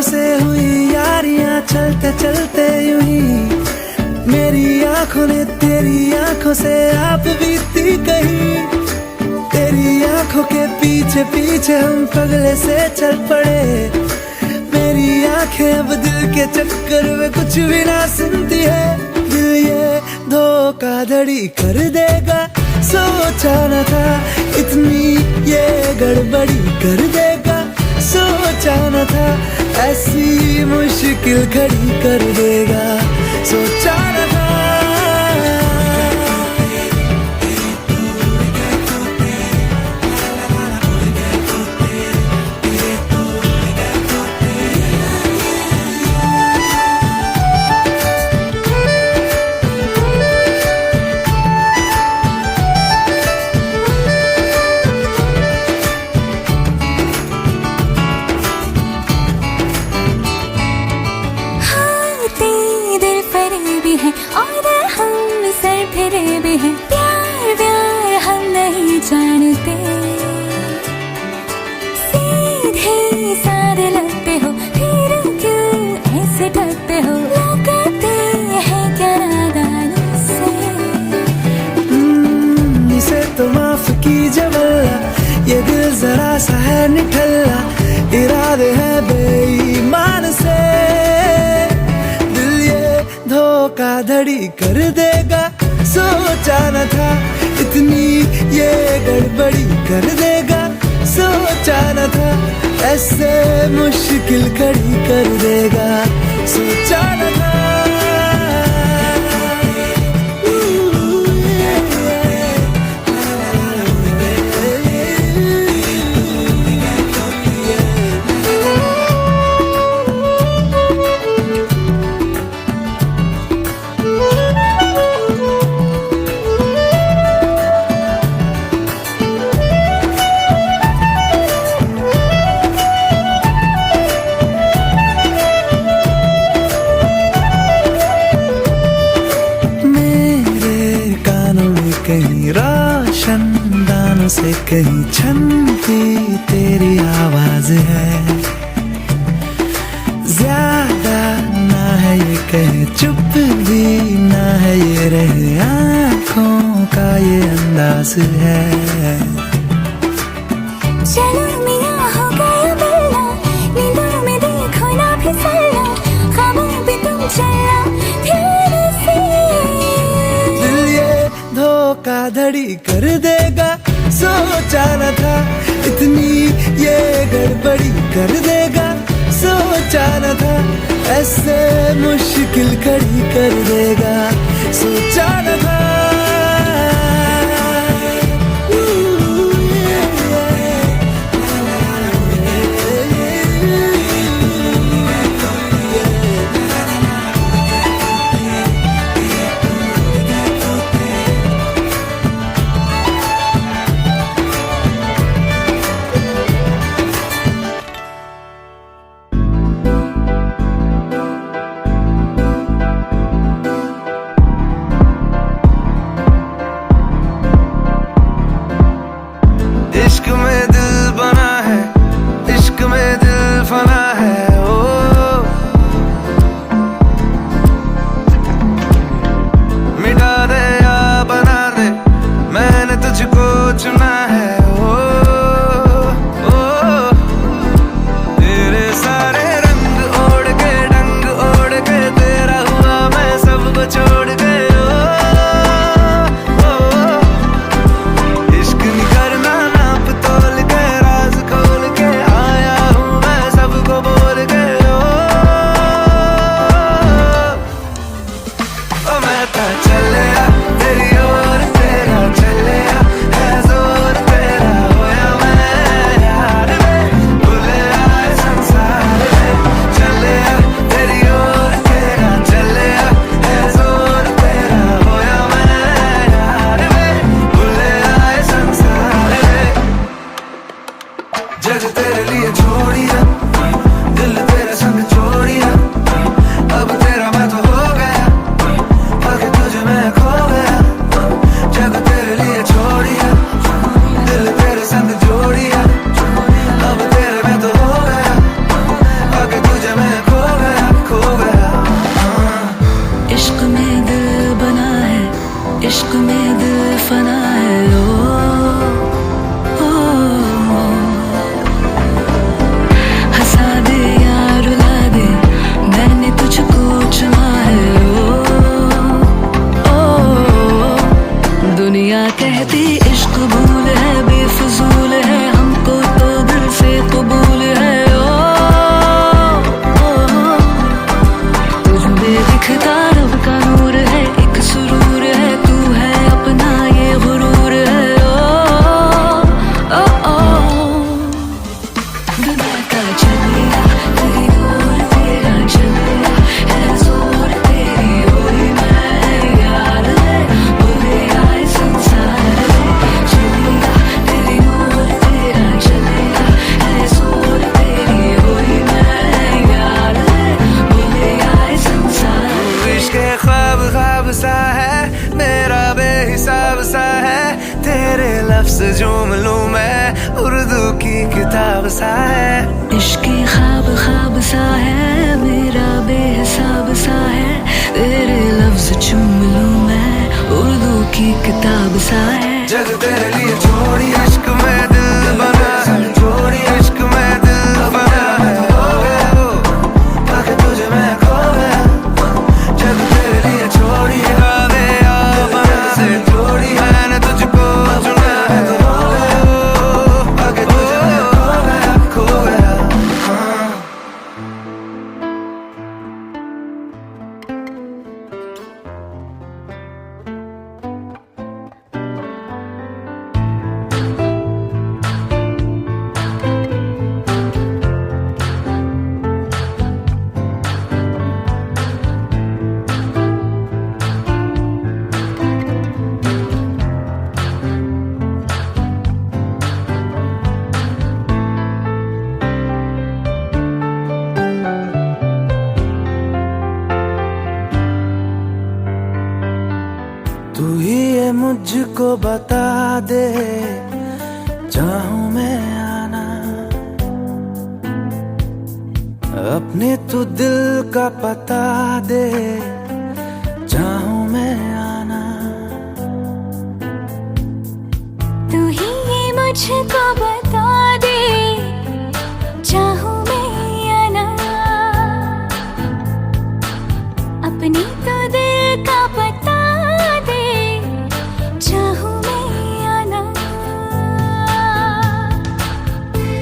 आंखों से हुई यारियां चलते चलते यूं ही मेरी आंखों ने तेरी आंखों से आप बीती कहीं। तेरी आंखों के पीछे पीछे हम पगले से चल पड़े। मेरी आंखें अब दिल के चक्कर में कुछ भी ना सुनती है। दिल ये धोखाधड़ी कर देगा सोचा न था, इतनी ये गड़बड़ी कर देगा सोचा न था, ऐसी मुश्किल खड़ी कर देगा सोचा न था। और हम सर फिरे भी हैं, प्यार व्यार हम नहीं जानते। सीधे सारे लगते हो फिर क्यों ऐसे डरते हो, लगते हैं क्या नादानी से। इसे तो माफ कीजिए वल्ला, ये दिल जरा सा है निठल्ला, इरादे है बेईमान से। धोखाधड़ी कर देगा सोचा न था, इतनी ये गड़बड़ी कर देगा सोचा न था, ऐसे मुश्किल खड़ी कर देगा सोचा न था। कहीं रोशनदानों से कहीं छनती तेरी आवाज है। ज्यादा ना है ये कहे चुप भी ना है ये रहे, आँखों का ये अंदाज है। चलो मियां हो गया मिलना, नींदों में देखो ना फिसलना, ख्वाबों पे तुम चलना फिर से। धोखाधड़ी कर देगा सोचा न था, इतनी ये गड़बड़ी कर देगा सोचा न था, ऐसे मुश्किल खड़ी कर देगा सोचा न था। मैं, उर्दू की किताब सा है। इश्क की ख्वाब ख्वाब सा है, मेरा बेहिसाब सा है। तेरे लफ्ज चूम लूं मैं, उर्दू की किताब सा है। जग तेरे लिए छोड़ी इश्क में दिल बना है, छोड़ी इश्क में दिल बना है। हो गया पाके तुझे मैं खो गया, जग तेरे लिए छोड़ी राधे बना है, छोड़ी मैंने तुझको चुना है। हो गया पाके तुझे मैं खो गया, हाँ। तू ही ये मुझको बता दे, चाहूं मैं आना अपने, तू दिल का पता दे, चाहूं मैं आना। तू ही ये मुझको बता दे, चाहूं मैं आना अपनी, तो दिल का पता दे, चाहूं मैं आना।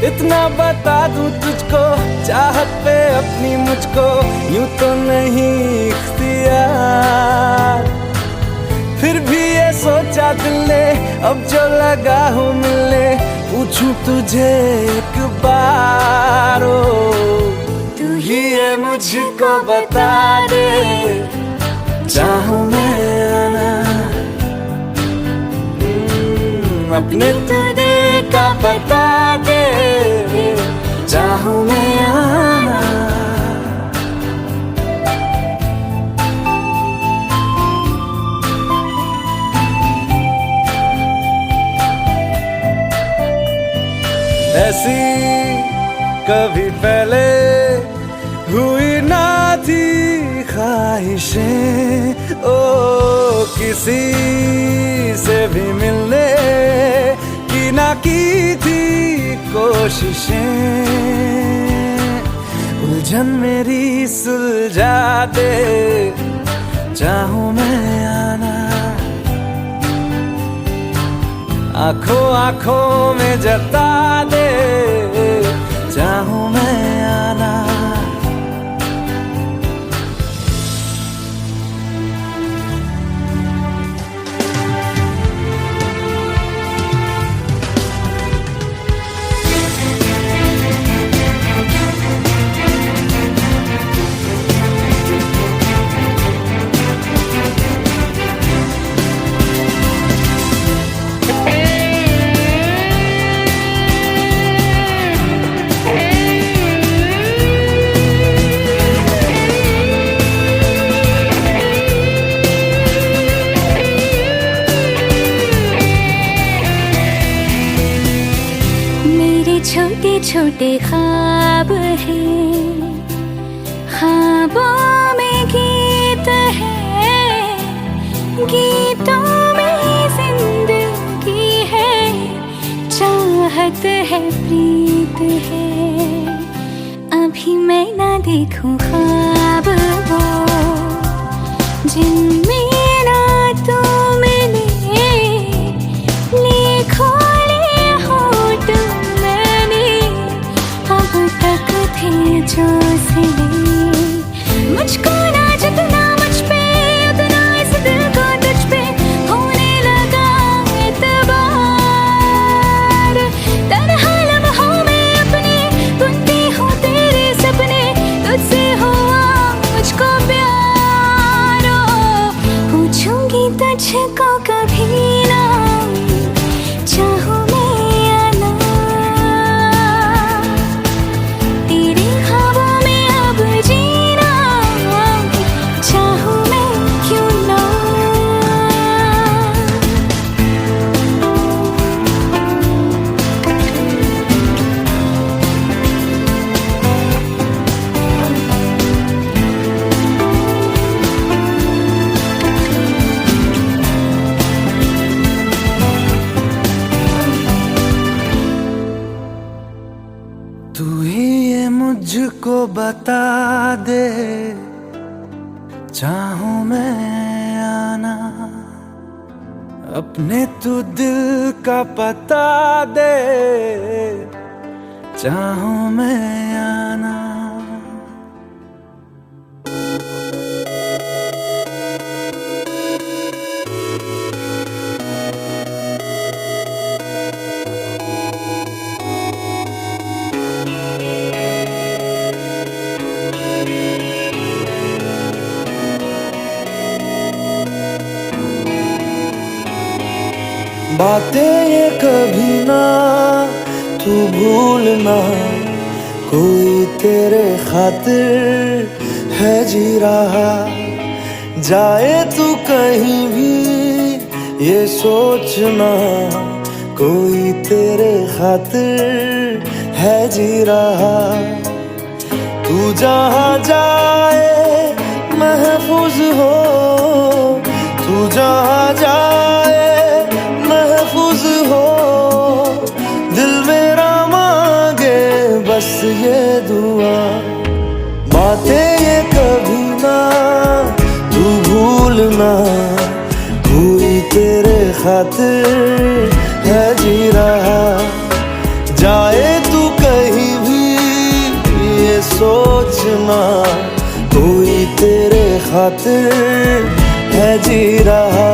इतना बता दूं तुझको, चाहत पे अपनी मुझको यूं तो नहीं इख्तियार, फिर भी ये सोचा दिल ने अब जो लगा हूँ मिलने, पूछूं तुझे एक बार। ओ तू ही ये मुझको बता दे, चाहूं मैं आना अपने, तो दिल का बता दे, चाहूं मैं आना। ऐसी कभी पहले हुई ना थी ख्वाहिशें, ओ किसी से भी मिलने की ना की थी कोशिशें। उलझन मेरी सुलझा दे, चाहूं मैं आना आंखों आंखों में जता दे, चाहूं मैं आना। छोटे छोटे ख्वाब हैं, ख्वाबों में गीत है, गीतों में जिंदगी है, चाहत है, प्रीत है। अभी मैं ना देखूं ख्वाब वो जिनमें ना तू मिले, लिखो जो सिले। मुझको ना जितना मुझ पे, उतना इस दिल को तुझ पे होने लगा एतबार। तन्हा लम्हों में अपने बुनती हूँ तेरे सपने, तुझसे हुआ मुझको प्यार। मुझको बता दे, चाहूं मैं आना, अपने तू दिल का पता दे, चाहूं मैं आना। बातें ये कभी ना तू भूलना, कोई तेरे खातिर है जी रहा। जाए तू कहीं भी ये सोचना, कोई तेरे खातिर है जी रहा। तू जहाँ जाए महफूज हो, तू जहाँ जाए महफूज हो। दिल मेरा मांगे बस ये दुआ, बातें ये कभी ना तू भूलना, कोई तेरे खातिर है जी रहा। जाए तू कहीं भी ये सोचना, कोई तेरे खातिर है जी रहा।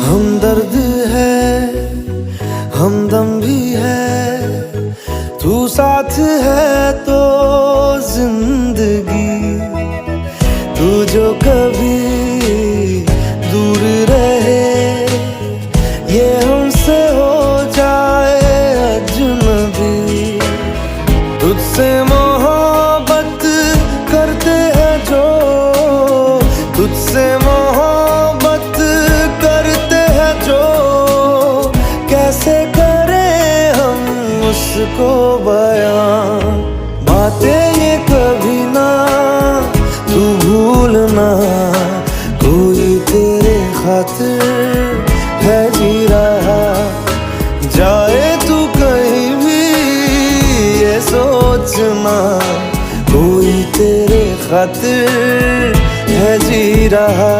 हमदर्द है, हमदम भी है, तू साथ है तो जिंदगी। तू जो कभी दूर रहे, ये हमसे हो जाए अजनबी। तुझसे मोहब्बत करते हैं जो, तुझसे मोहब्बत करते हैं जो, कैसे करें हम उसको बयां। बातें ये कभी ना तू भूलना, कोई तेरे खातिर है जी रहा। जाए तू कहीं भी ये सोचना, कोई तेरे खातिर है जी रहा।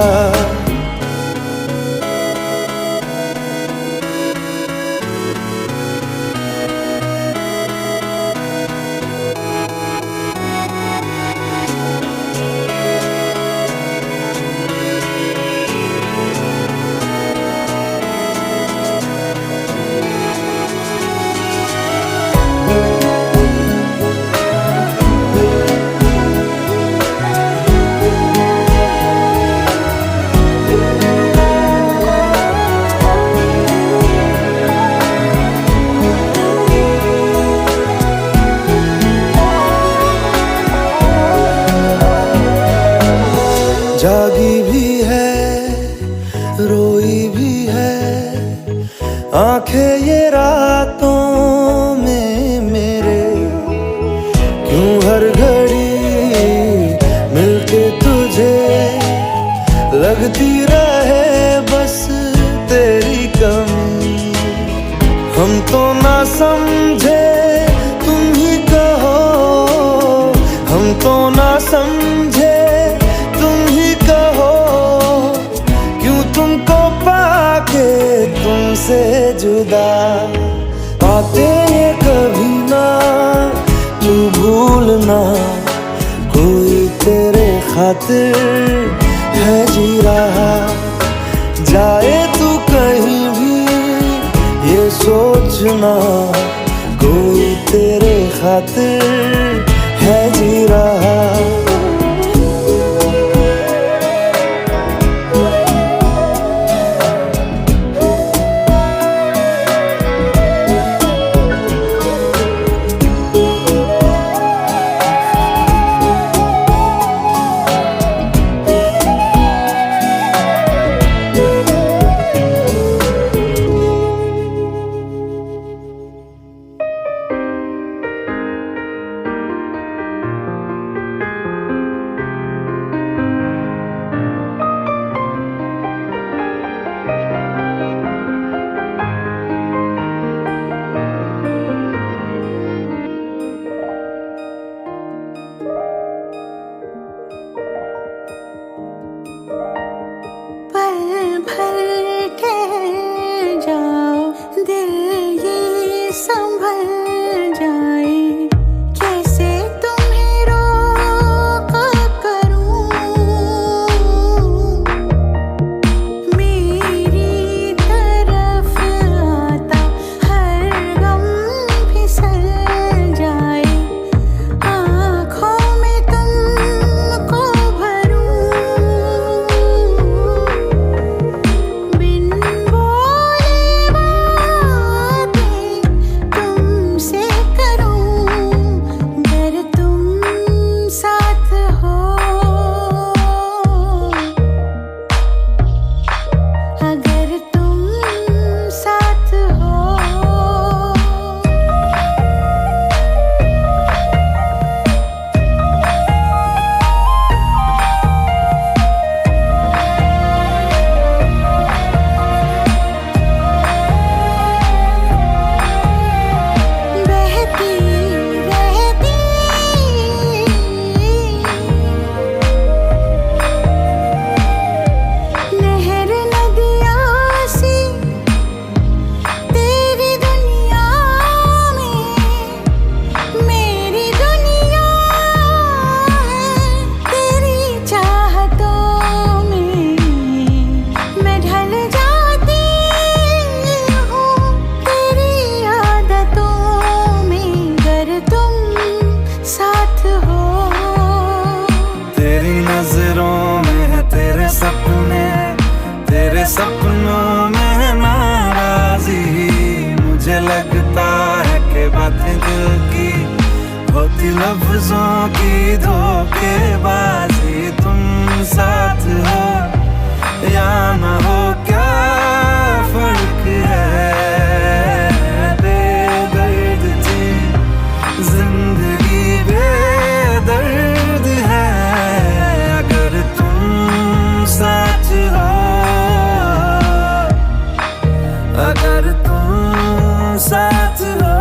जागी भी है, रोई भी है, आंखें ये रातों में मेरे। क्यों हर घड़ी मिलके तुझे लगती रहे बस तेरी कमी। हम तो ना समझे तुम ही कहो, हम तो ना समझे तुम ही कहो। क्यों तुमको पाके तुमसे जुदा, बातें ये कभी ना तू भूलना, कोई तेरे खातिर है जी रहा। जाए तू कहीं भी ये सोचना, कोई तेरे खातिर है जी रहा। सपनों में नाराजी, मुझे लगता है कि बातें दिल की होती लफ्जों की धोखेबाजी। तुम साथ हो या ना हो क्या फर्क है, बेदर्द थी जिंदगी बेदर्द है। अगर तुम साथ हो, अगर तुम साथ हो।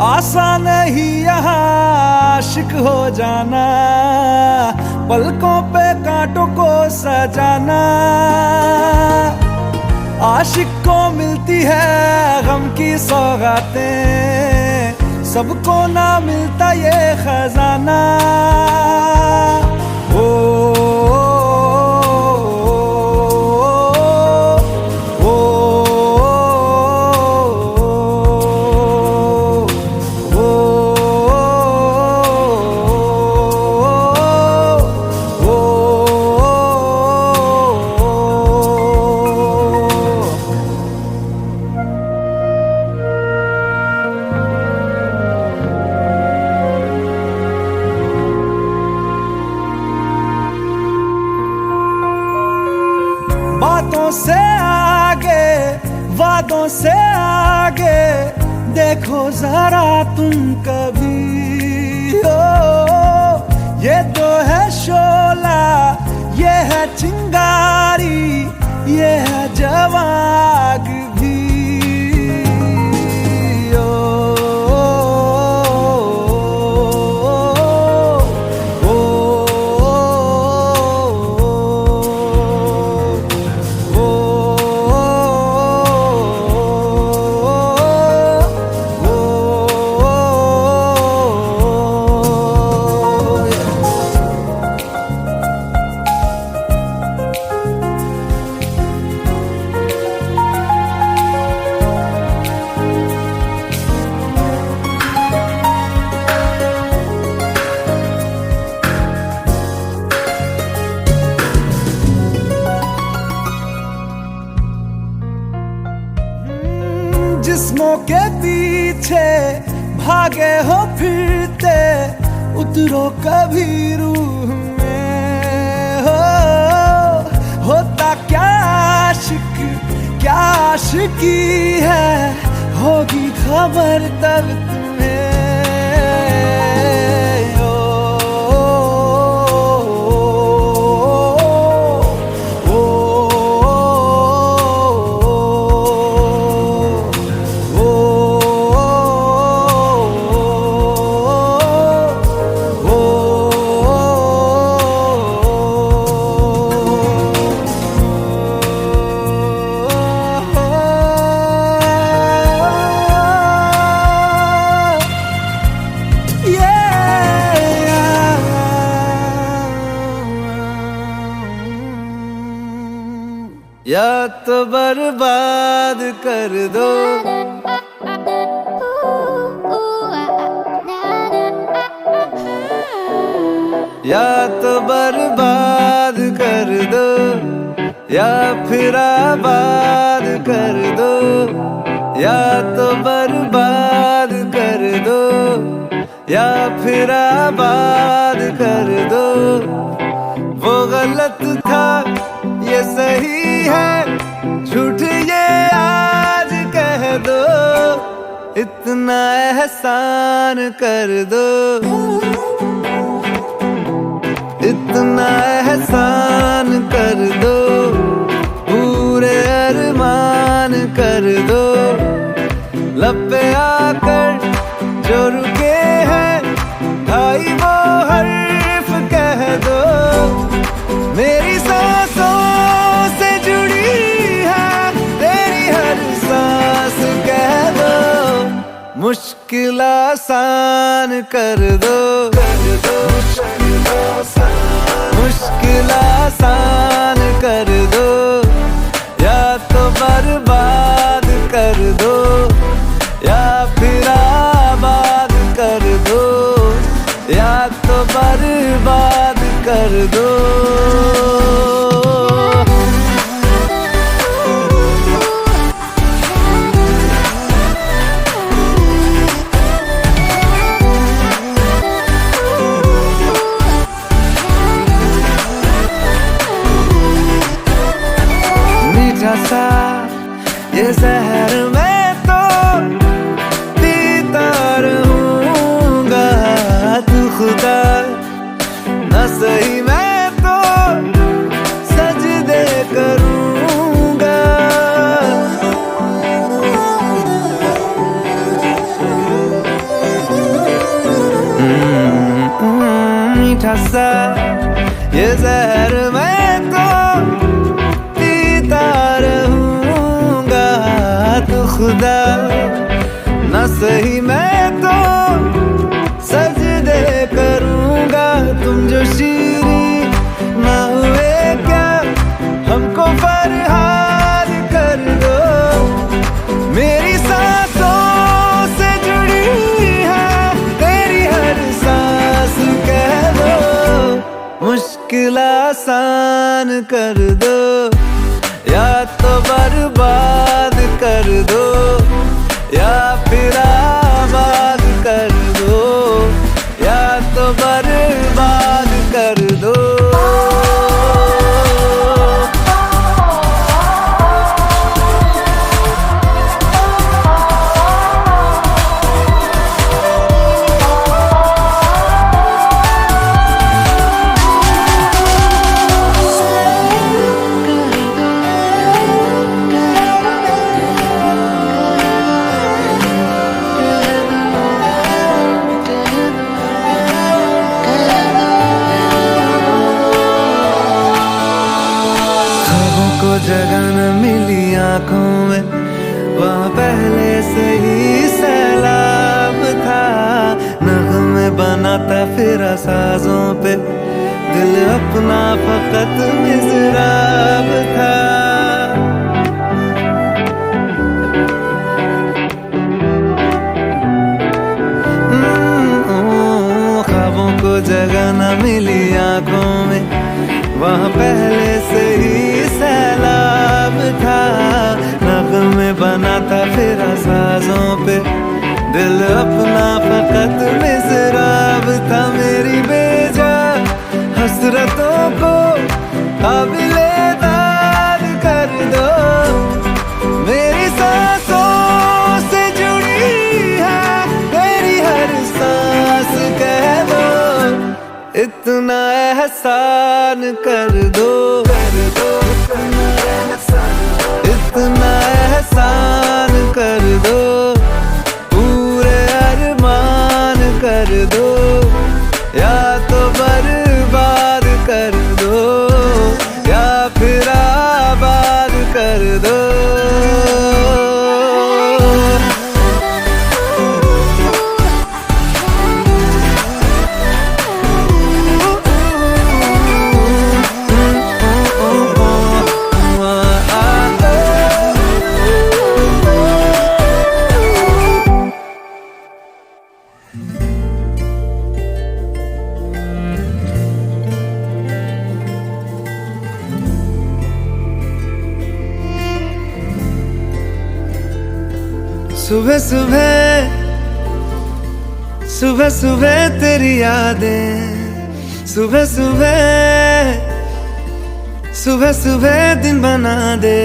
आसान नहीं यहाँ आशिक हो जाना, पलकों पे कांटों को सजाना। आशिक को मिलती है गम की सौगातें, सबको ना मिलता ये खजाना। ओ बातों से आगे वादों से आगे देखो जरा तुम कभी। ओ ये तो है शोला, ये है चिंगारी, ये है जवाग भी। जिस्मों के पीछे भागे हो फिरते, उतरो कभी रूह में। होता क्या आशिक, क्या आशिकी है, होगी खबर तब तुम्हें। या तो बर्बाद कर दो, या तो बर्बाद कर दो, या फिर आबाद कर दो। या तो बर्बाद कर दो, या फिर आबाद कर दो। वो गलत था ये सही है, झूठ ये आज कह दो। इतना एहसान कर दो, इतना एहसान कर दो। पूरे अरमान कर दो, लब पे आकर जो रुके हैं भाई वो हर्फ कह दो। मेरी सांसों से जुड़ी है तेरी हर सांस कह दो। मुश्किल आसान कर दो, मुश्किल आसान कर दो। या तो बर्बाद कर दो, या फिर आबाद कर दो। या तो बर्बाद कर दो। मीठा सा ये जहर मैं तो पीता रहूंगा, तू खुदा न सही मैं तो सजदे करूंगा। मीठा सा ये जहर मैं तो पीता रहूंगा, तू खुदा न सही मैं तो सजदे करूंगा। तुम जो शीरी ना हुए क्या, हमको फरहाद कर दो। मेरी सांसों से जुड़ी है तेरी हर सांस कह दो। मुश्किल आसान कर दो, या तो बर्बाद कर दो, या फिर आबाद कर दो। या तो बर्बाद कर दो। आंखों में वहाँ पहले से ही सैलाब था। नगमे बनाता फिर साजों पे, दिल अपना फकत मिज़राब था। ख्वाबों को जगह न मिली आंखों में, वहाँ पहले से ही सैलाब था। नगमे बना था फिर साजों पे, दिल अपना फकत मिज़राब था। मेरी बेजा हसरतों को काबिले-दाद कर दो, मेरी सांसों से जुड़ी है तेरी हर सांस कह दो। इतना एहसान कर दो, इतना एहसान कर दो, पूरे अरमान कर दो, या तो बर्बाद कर दो या फिर आबाद कर दो। सुबह सुबह सुबह सुबह तेरी यादें, सुबह सुबह सुबह सुबह दिन बना दे।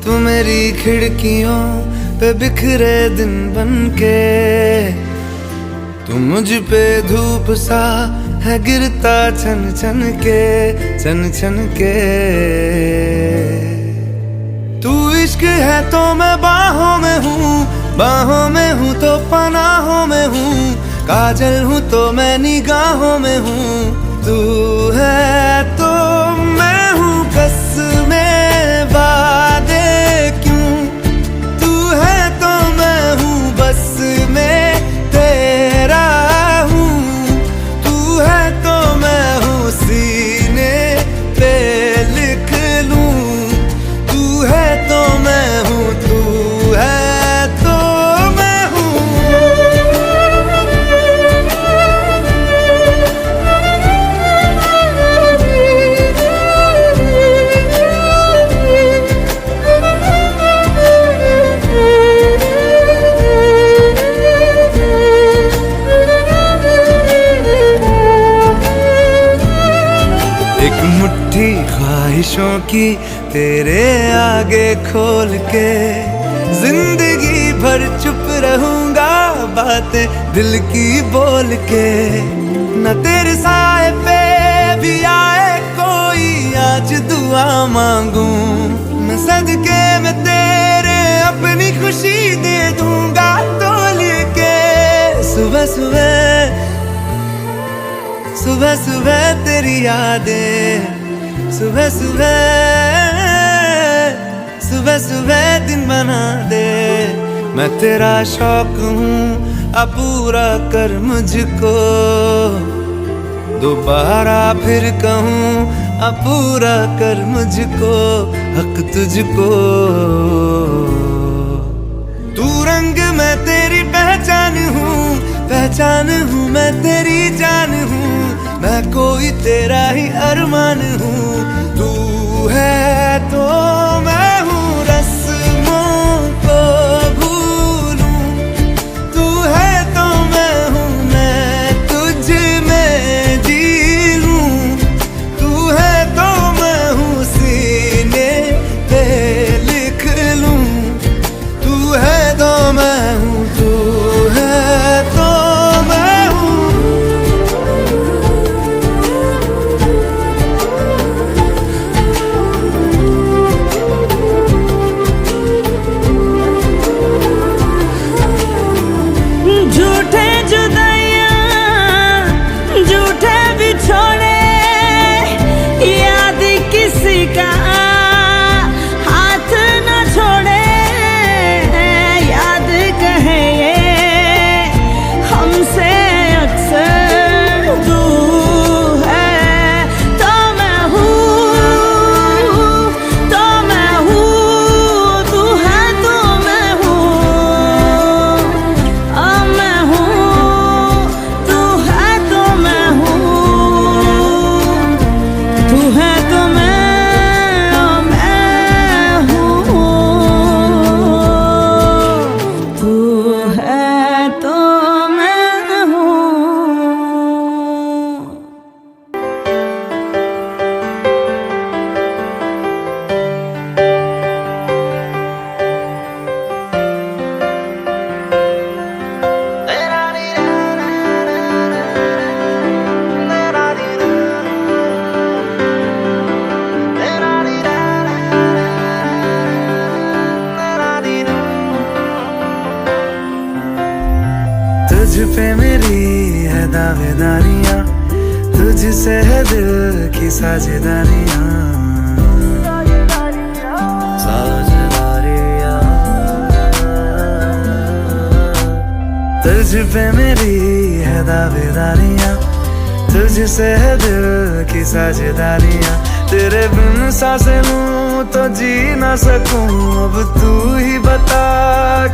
तू मेरी खिड़कियों पे बिखरे दिन बनके, तू मुझ पे धूप सा है गिरता छन छन के, छन छन के। तू इश्क है तो मैं बाहों में हूँ, बाहों में हूँ तो पनाहों में हूँ, काजल हूँ तो मैं निगाहों में हूँ। तू है तो मैं हूँ कसमें वादे क्यों, तू है तो मैं हूँ बस में तेरा हूँ, तू है तो मैं हूँ सीने पे लिख लूँ, तू है तो मैं हूँ, तू है तो मैं हूँ। एक मुट्ठी ख्वाहिशों की तेरे आगे खोल के, जिंदगी भर चुप रहूंगा बातें दिल की बोल के। न तेरे साए पे भी आए कोई आज दुआ मांगू, मैं सदके में तेरे अपनी खुशी दे दूंगा तोल के। सुबह सुबह सुबह सुबह तेरी यादें, सुबह सुबह सुबह सुबह दिन बना दे। मैं तेरा शौक हूँ अब पूरा कर मुझको, दोबारा फिर कहूँ अब पूरा कर मुझको, हक तुझको। तू रंग मैं तेरी पहचान हूँ, पहचान हूँ मैं तेरी जान हूँ, मैं कोई तेरा ही अरमान हूँ। तू है तो मैं हूँ रस्मों को भूलूं, तू है तो मैं हूँ मैं तुझ में जी लूं, तू है तो मैं हूँ सीने पे लिख लूं, तू है तो मैं हूँ, तू है तो मैं हूँ। पे मेरी है दावेदारियां, तुझसे है दिल की साझेदारियां। तुझ पे मेरी है दावेदारियां, तुझसे है दिल की साझेदारियां। तेरे बिन सांसें लूं तो जी ना सकूं, अब तू ही बता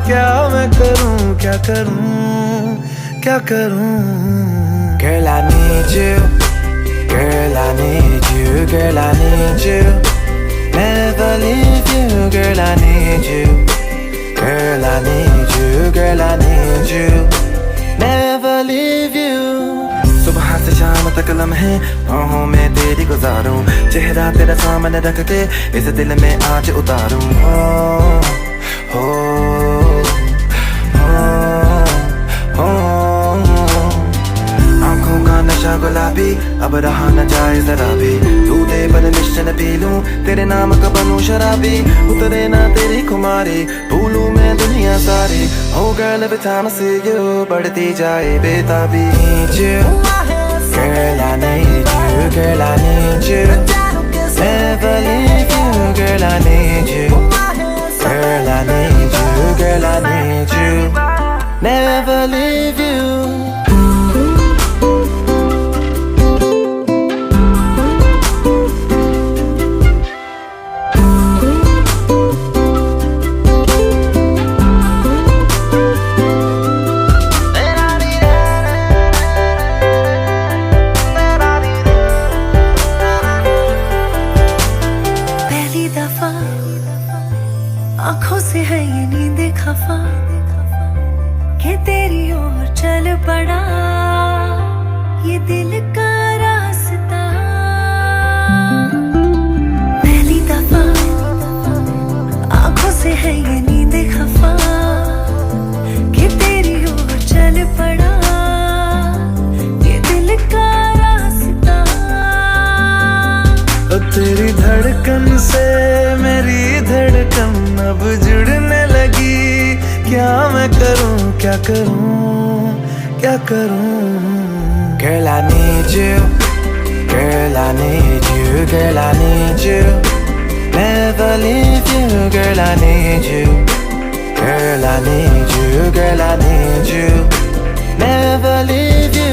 क्या मैं करूं, क्या करूं, क्या करूं। Girl, I need you. Girl, I need you. Girl, I need you. Never leave you. Girl, I need you. Girl, I need you. Girl, I need you. Never leave you. सुबह से शाम तक लम्हे बाहों में तेरी गुजारूं, चेहरा तेरा सामने रख के इस दिल में आज उतारूं। हो हो हो आंखों का नशा गुलाबी अब रहा न जाए जरा भी, तू दे परमिशन पी लूं, तेरे नाम का बनूं शराबी। उतरे ना तेरी खुमारी, भूलूं मैं दुनिया सारी। Oh girl, every time I see you बढ़ती जाए बेताबी। Girl, I need you, girl, I need you. Never leave you, girl, I need you. Girl, I need you, girl, I need you. Never leave you. आंखों से है ये नींद खफा कि तेरी ओर चल पड़ा ये दिल का रास्ता। पहली दफा आंखों से है ये नींद खफा कि तेरी ओर चल पड़ा ये दिल का रास्ता। तेरी धड़कन से मेरी धड़कन अब जुड़ने लगी, क्या मैं करूं, क्या करूं, क्या करूं। Girl, I need you. Girl, I need you. Girl, I need you. Never leave you. Girl, I need you. Girl, I need you. Girl, I need you. Never leave you.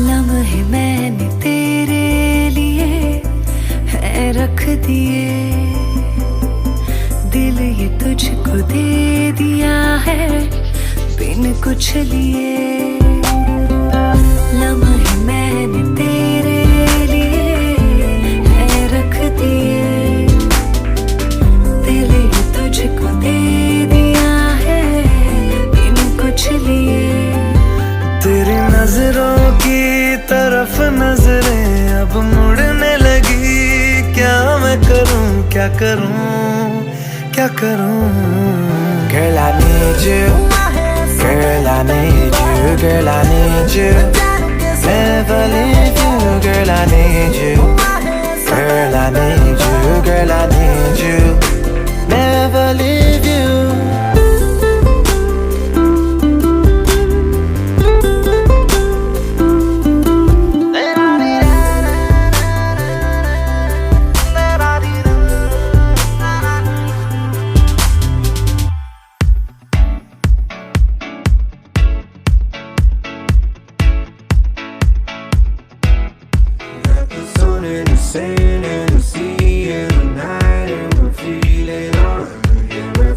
लम्हे मैंने तेरे लिए है रख दिए, दिल ये तुझको दे दिया है बिन कुछ लिए। लम्हे मैंने तेरे लिए है रख दिए, दिल ये तुझको दे दिया है बिन कुछ लिए। तेरी नजरों की तरफ नजरें अब मुड़ने लगी, क्या मैं करूं, क्या करूं, क्या करूं। Girl, I need you. Girl, I need you. Girl, I need you. Never leave you. Girl, I need you. Girl, I need you. Girl, I need you. Never leave you. In the sand and the sea and the night, and we're feeling alright. Yeah,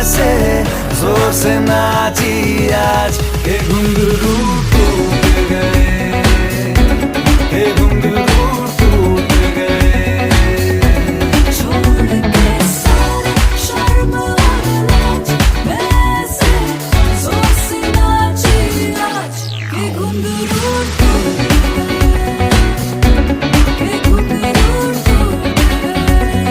ऐसे जोर से नाची आज के घुंघरू टूट गए, के घुंघरू टूट गए। छोड़ के सारे शर्म और लाज, वैसे जोर से नाची आज के घुंघरू टूट गए, के घुंघरू टूट गए।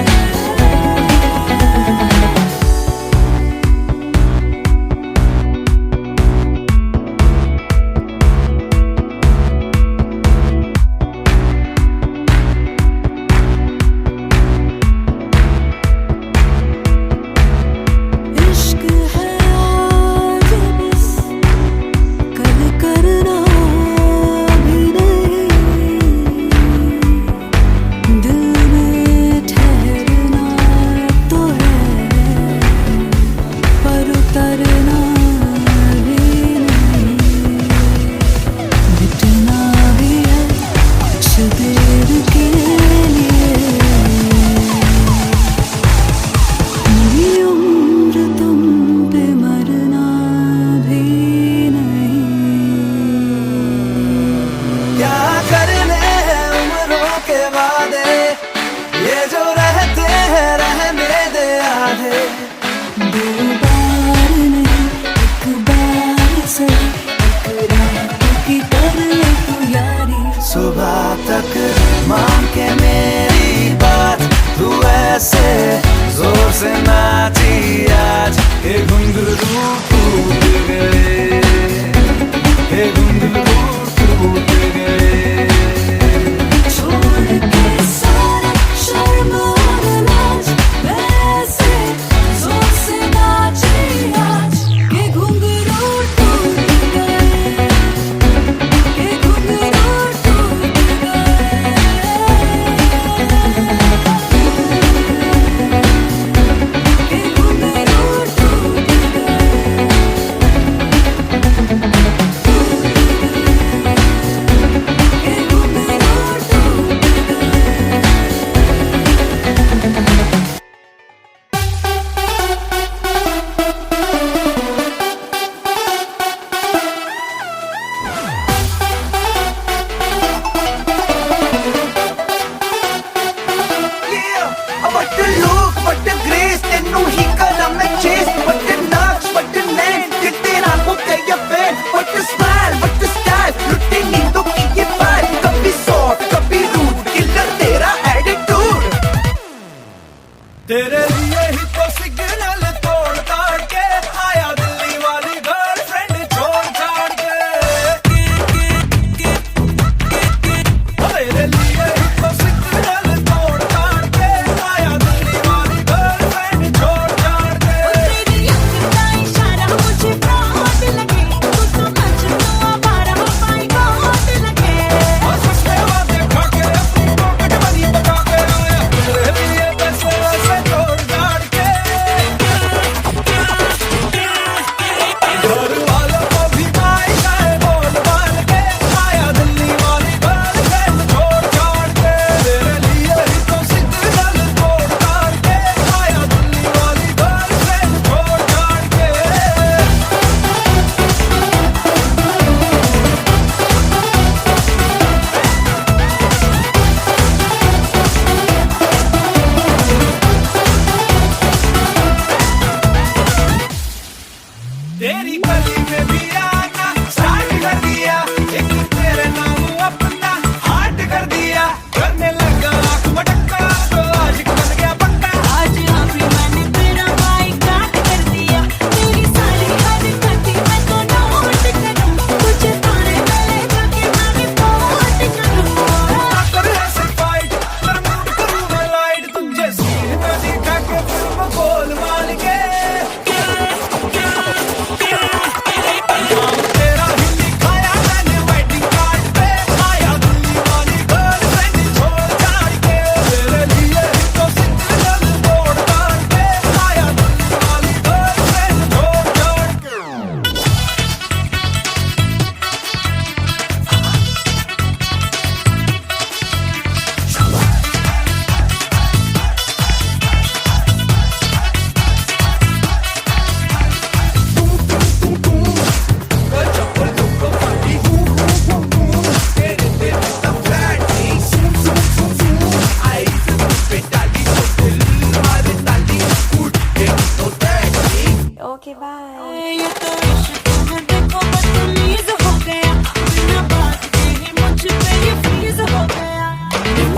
Okay bye. ये तो इश्क है देखो बदतमीज हो गया, बिना बात के ही मुझ पे ये फ्रीज हो गया।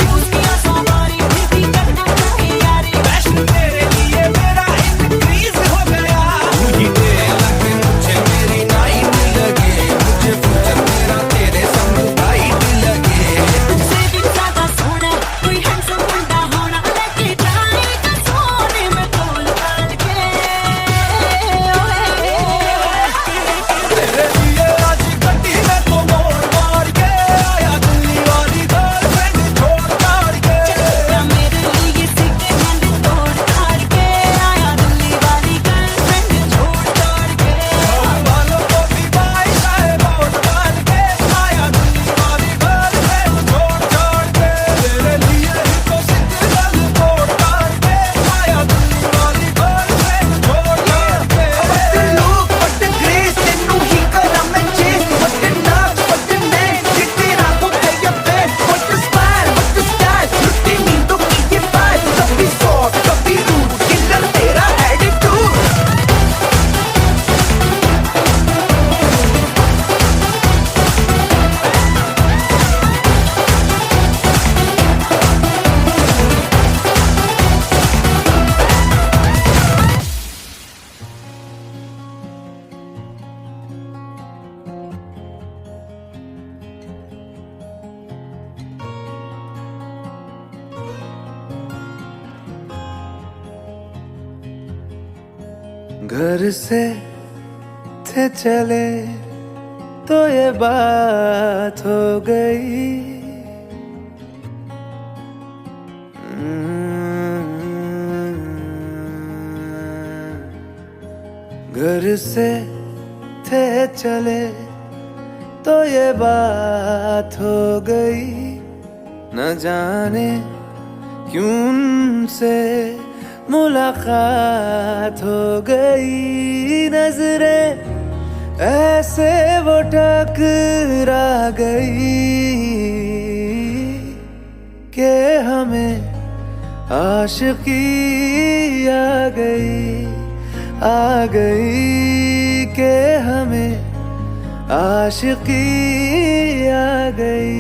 दूसरियां सवारी भी करना चाहे यारी, वैष्णो तेरे लिए मेरा इंक्रीज हो गया। मुझे तेरे लगे मुझे मेरी नाइट लगे, मुझे फ्यूचर मेरा तेरे संग ब्राइट लगे। तुझसे भी ज्यादा सोना कोई हैंडसम बंदा होना, लेके जाएगा सोने में तोल ताल के। तेरे लिए आज गड्डी में तो मोड़ मार के आया, दिल्ली वाली गर्लफ्रेंड छोड़ छाड़ के। मेरे लिए सीखे मंदिर तोड़ ताड़ के आया, दिल्ली वाली गर्लफ्रेंड छोड़ ताड़ के। बालों को भी बाई जाए मोड़ डाल के आया, दिल्ली वाली गर्लफ्रेंड छोड़ छाड़ के। तेरे लिए ही तो सिग्नल तोड़ ताड़ के आया, दिल्ली वाली गर्लफ्रेंड छोड़ छाड़ के। look, what the grace, तेनू ही करा मैं chase, what the knock, what the name, जितनी रातों है ये bed, what the smile, what the style, लुट्टी नींदों की ये vibe, कभी soft, कभी rude, killer तेरा attitude। घर से थे चले तो ये बात हो गई। घर से थे चले तो ये बात हो गई। न जाने क्यों उनसे मुलाकात हो गई। नजरें ऐसे वो टकरा गई कि हमें आशिकी आ गई कि हमें आशिकी आ गई।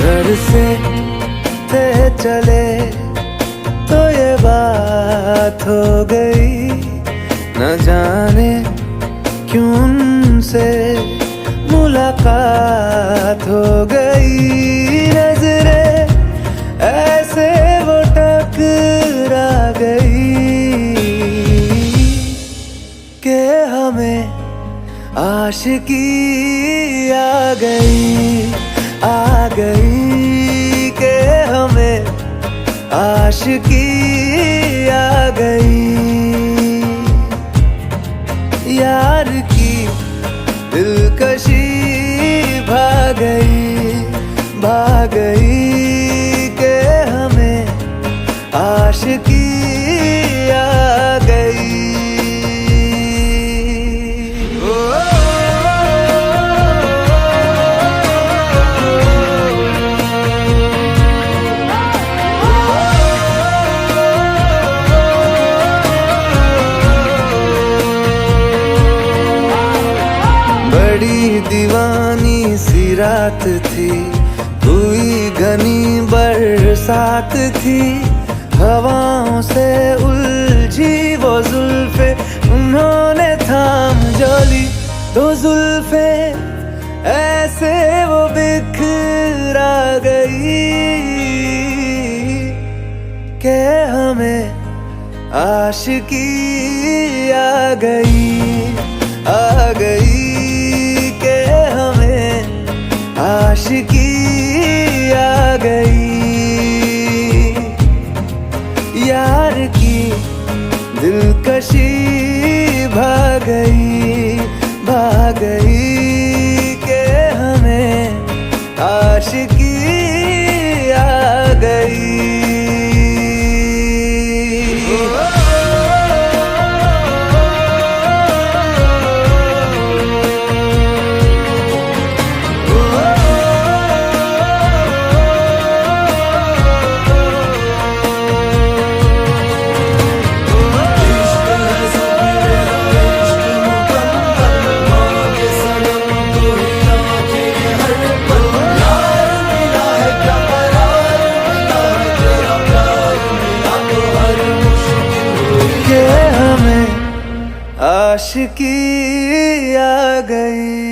घर से थे चले तो ये बात हो गई। न जाने क्यों उनसे मुलाकात हो गई। नजरें ऐसे वो टकरा गई कि हमें आशिकी आ गई कि हमें आशिकी आ गई। यार की दिलकशी भाग गई कि हमें आशिकी आ गई। बड़ी दीवानी सी रात थी, हुई घनी बरसात थी। हवाओं से उलझी वो जुल्फे, उन्होंने थाम जोली दो जुल्फे। ऐसे वो बिखरा गई कि हमें आशिकी आ गई कि हमें आशिकी आ गई। यार की दिलकशी भाग गई कि आशिकी आ गई।